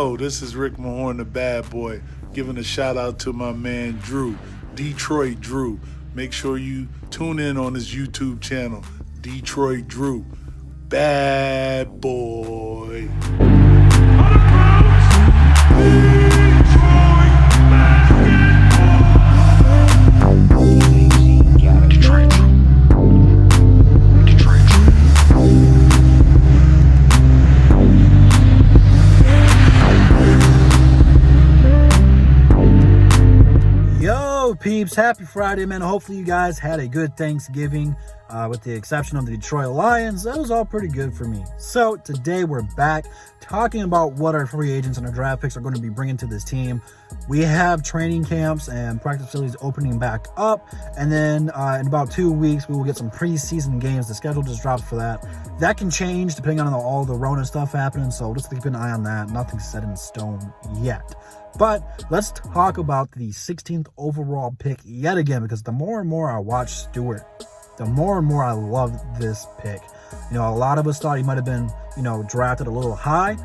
Oh, this is Rick Mahorn, the bad boy, giving a shout out to my man Drew, Detroit Drew. Make sure you tune in on his YouTube channel, Detroit Drew. Bad boy. Peeps, happy Friday, man. Hopefully you guys had a good Thanksgiving, with the exception of the Detroit Lions. That was all pretty good for me. So today we're back talking about what our free agents and our draft picks are going to be bringing to this team. We have training camps and practice facilities opening back up, and then in about 2 weeks we will get some preseason games. The schedule just dropped for that. That can change depending on all the Rona stuff happening, so just keep an eye on that. Nothing's set in stone yet. But let's talk about the 16th overall pick yet again, because the more and more I watch Stewart, the more and more I love this pick. You know, a lot of us thought he might have been, drafted a little high.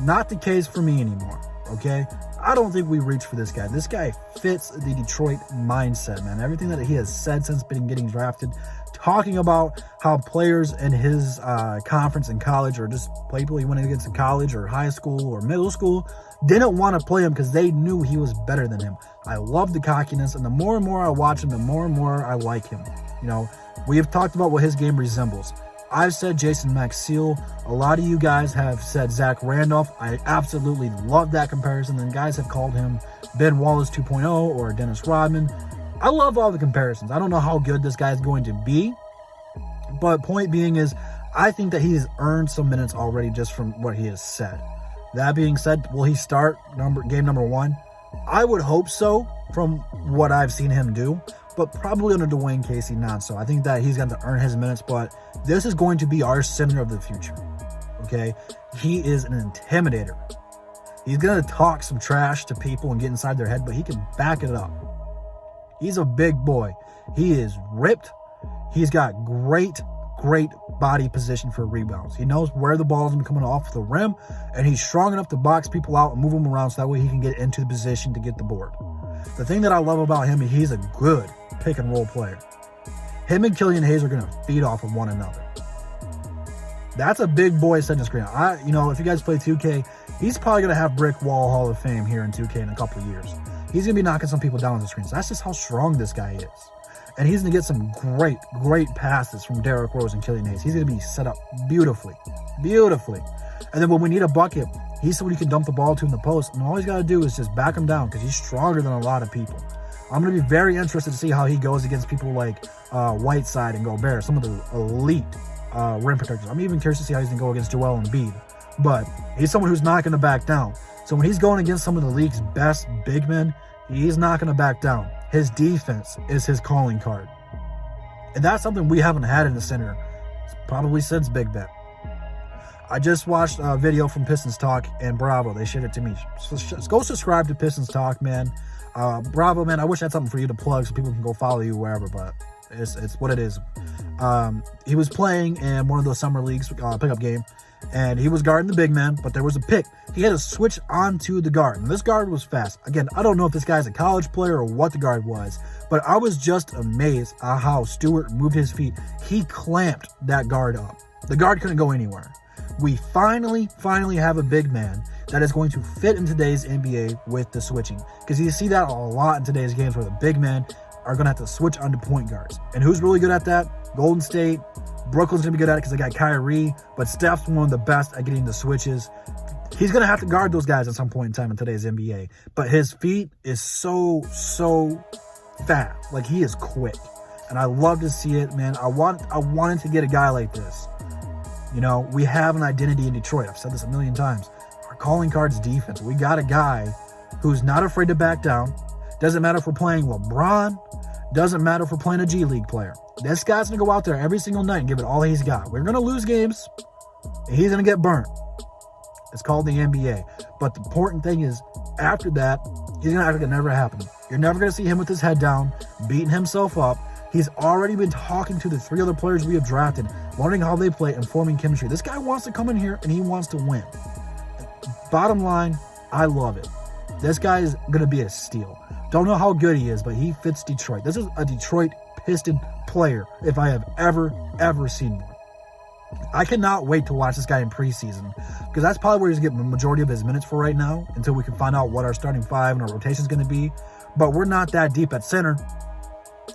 Not the case for me anymore, okay? I don't think we reached for this guy. This guy fits the Detroit mindset, man. Everything that he has said since getting drafted, talking about how players in his conference in college, or just people he went against in college or high school or middle school, didn't want to play him because they knew he was better than him. I love the cockiness, and the more and more I watch him, the more and more I like him. We have talked about what his game resembles. I've said Jason Maxiell. A lot of you guys have said Zach Randolph. I absolutely love that comparison. And guys have called him Ben Wallace 2.0 or Dennis Rodman. I love all the comparisons. I don't know how good this guy is going to be, but point being is, I think that he has earned some minutes already just from what he has said. That being said, will he start game number 1? I would hope so from what I've seen him do, but probably under Dwayne Casey, not so. I think that he's got to earn his minutes, but this is going to be our center of the future, okay? He is an intimidator. He's going to talk some trash to people and get inside their head, but he can back it up. He's a big boy. He is ripped. He's got great body position for rebounds. He knows where the ball is coming off the rim, and he's strong enough to box people out and move them around so that way he can get into the position to get the board. The thing that I love about him is he's a good pick and roll player. Him and Killian Hayes are going to feed off of one another. That's a big boy setting screen. If you guys play 2K, he's probably going to have brick wall Hall of Fame here in 2K in a couple of years. He's going to be knocking some people down on the screens. That's just how strong this guy is. And he's going to get some great passes from Derrick Rose and Killian Hayes. He's going to be set up beautifully. And then when we need a bucket, he's someone you can dump the ball to in the post. And all he's got to do is just back him down, because he's stronger than a lot of people. I'm going to be very interested to see how he goes against people like Whiteside and Gobert, some of the elite rim protectors. I'm even curious to see how he's going to go against Joel Embiid. But he's someone who's not going to back down. So when he's going against some of the league's best big men, he's not going to back down. His defense is his calling card. And that's something we haven't had in the center probably since Big Ben. I just watched a video from Pistons Talk and Bravo. They shared it to me. So go subscribe to Pistons Talk, man. Bravo, man. I wish I had something for you to plug so people can go follow you wherever, but it's what it is. He was playing in one of those summer leagues pickup game, and he was guarding the big man, but there was a pick. He had to switch onto the guard, and this guard was fast. Again, I don't know if this guy's a college player or what the guard was, but I was just amazed at how Stewart moved his feet. He clamped that guard up. The guard couldn't go anywhere. We finally have a big man that is going to fit in today's NBA with the switching, because you see that a lot in today's games where the big men are going to have to switch onto point guards. And who's really good at that? Golden State. Brooklyn's going to be good at it because they got Kyrie, but Steph's one of the best at getting the switches. He's going to have to guard those guys at some point in time in today's NBA, but his feet is so fast. Like, he is quick, and I love to see it, man. I wanted to get a guy like this. We have an identity in Detroit. I've said this a million times. Our calling card's defense. We got a guy who's not afraid to back down. Doesn't matter if we're playing LeBron. Doesn't matter if we're playing a G League player. This guy's going to go out there every single night and give it all he's got. We're going to lose games, and he's going to get burnt. It's called the NBA. But the important thing is, after that, he's going to act like it never happened. You're never going to see him with his head down, beating himself up. He's already been talking to the 3 other players we have drafted, wondering how they play and forming chemistry. This guy wants to come in here, and he wants to win. Bottom line, I love it. This guy is going to be a steal. Don't know how good he is, but he fits Detroit. This is a Detroit Piston player if I have ever seen one. I cannot wait to watch this guy in preseason because that's probably where he's getting the majority of his minutes for right now until we can find out what our starting five and our rotation is going to be. But we're not that deep at center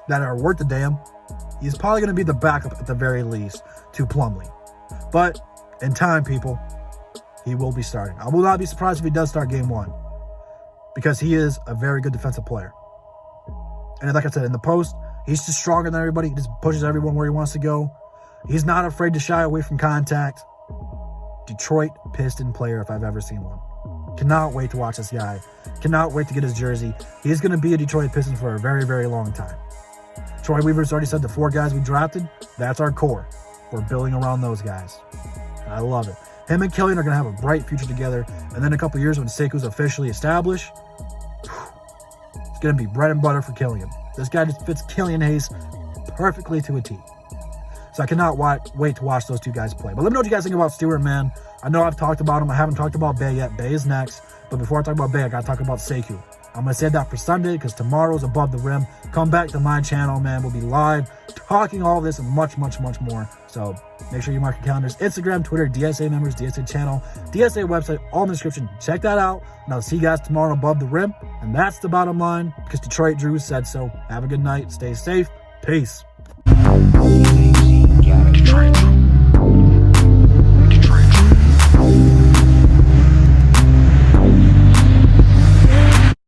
that are worth the damn. He's probably going to be the backup at the very least to Plumlee. But in time, people, he will be starting. I will not be surprised if he does start game one because he is a very good defensive player. And like I said, in the post, he's just stronger than everybody. He just pushes everyone where he wants to go. He's not afraid to shy away from contact. Detroit Piston player if I've ever seen one. Cannot wait to watch this guy. Cannot wait to get his jersey. He's going to be a Detroit Piston for a very long time. Troy Weaver's already said the 4 guys we drafted, that's our core. We're building around those guys. And I love it. Him and Killian are going to have a bright future together. And then a couple years when Seku's officially established, it's going to be bread and butter for Killian. This guy just fits Killian Hayes perfectly to a T. So I cannot wait to watch those 2 guys play. But let me know what you guys think about Stewart, man. I know I've talked about him. I haven't talked about Bay yet. Bay is next. But before I talk about Bay, I got to talk about Sekou. I'm going to save that for Sunday because tomorrow's Above the Rim. Come back to my channel, man. We'll be live talking all this and much more. So make sure you mark your calendars. Instagram, Twitter, DSA members, DSA channel, DSA website, all in the description. Check that out. And I'll see you guys tomorrow Above the Rim. And that's the bottom line because Detroit Drew said so. Have a good night. Stay safe. Peace. Detroit Drew.